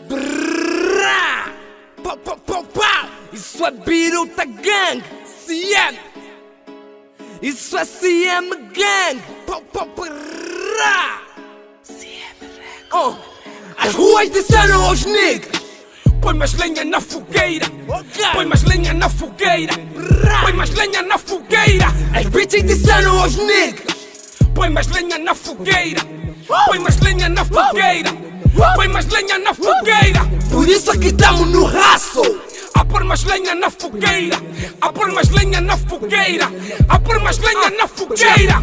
Brrrá! Pau, pau, pau, pau! Isso é Biruta Gang! CM! Isso é CM Gang! Pau, pau, brrrá! CM Record! As ruas disseram aos negros: põe mais lenha na fogueira! Põe mais lenha na fogueira! Põe mais lenha na fogueira! As bitches disseram aos negros: põe mais lenha na fogueira! Põe mais lenha na fogueira! Põe mais lenha na fogueira! Por isso aqui estamos no raço! A pôr mais lenha na fogueira! A pôr mais lenha na fogueira! A pôr mais lenha na fogueira!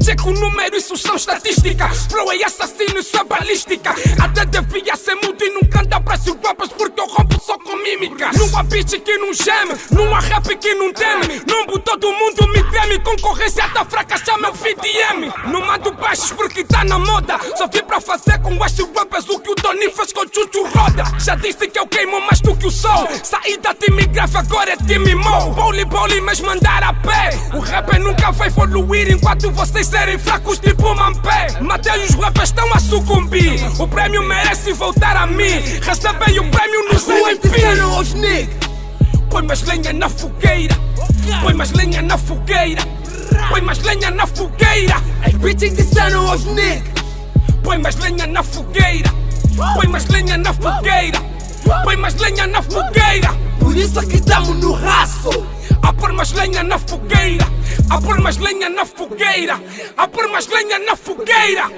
Checa o número, isso são estatísticas. Flow é assassino, isso é balística. Até devia ser mudo e não canta para seus rappers, porque eu rompo só com mímica. Não há beat que não geme, não há rap que não teme. Não todo mundo me teme, concorrência tá fraca, chama o VDM. Não mando baixos porque tá na moda. Só vim pra fazer com estes rappers o que o Tony fez com o Chuchu Roda. Já disse que eu queimo mais do que o sol. Saí da time grave, agora é time Mo. Bowling, mas mandar a pé. O rap nunca vai evoluir enquanto vocês serem fracos tipo Mampé. Matei os rappers estão a sucumbir. O prémio merece voltar a mim. Recebem o prémio nos NP. Disseram aos negros: põe mais lenha na fogueira. Põe mais lenha na fogueira. Põe mais lenha na fogueira. As bitches disseram aos negros: põe mais lenha na fogueira. Põe mais lenha na fogueira. Põe mais lenha na fogueira. Por isso aqui estamos no raço. A pôr mais lenha na fogueira. A pôr mais lenha na fogueira. A pôr mais lenha na fogueira.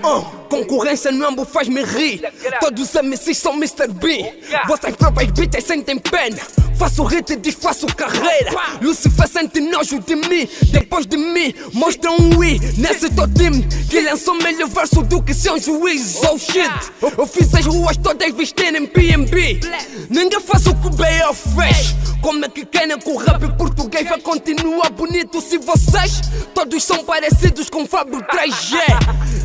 Concorrência no ambo faz-me rir. Todos os MCs são Mr. B. Vossas próprias bitches sentem pena. Faço hit e desfaço carreira. Lucifer sente nojo de mim. Depois de mim mostram um I nesse teu time que lançou melhor verso do que seu juiz. Oh shit, eu fiz as ruas todas vestirem PNB. Ninguém faz o que o B.O. fez. Como é que querem que o rap português vai continuar bonito se vocês todos são parecidos com Fábio 3G?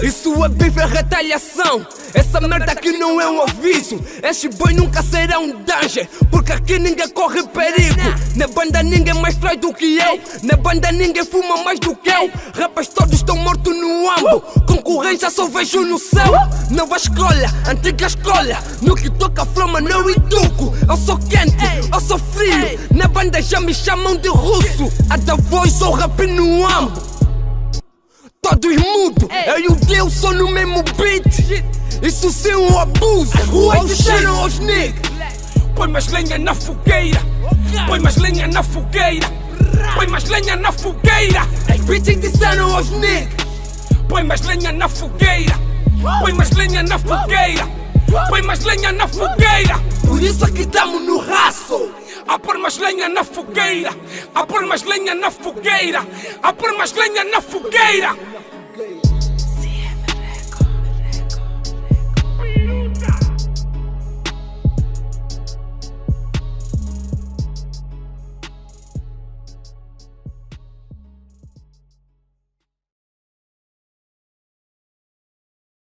Isso é bife, é retaliação. Essa merda aqui não é um aviso. Estes boys nunca serão danger, porque aqui ninguém corre perigo. Na banda ninguém mais traz do que eu. Na banda ninguém fuma mais do que eu. Rappers todos estão mortos no ambo. Concorrência só vejo no céu. Nova escola, antiga escola. No que toca flama não educo. Eu sou quente, eu sou frio. Na banda já me chamam de russo. A da voz ou rap no ambo. Todos mudos, eu e o Deus só no mesmo beat. Isso sim é um abuso. As ruas disseram aos negros: põe mais lenha na fogueira. Põe mais lenha na fogueira. Põe mais lenha na fogueira. As bitches disseram aos negros: põe mais lenha na fogueira. Põe mais lenha na fogueira. Põe mais lenha na fogueira. Por isso aqui estamos no raço. A pôr mais lenha na fogueira. A pôr mais lenha na fogueira. A pôr mais lenha na fogueira.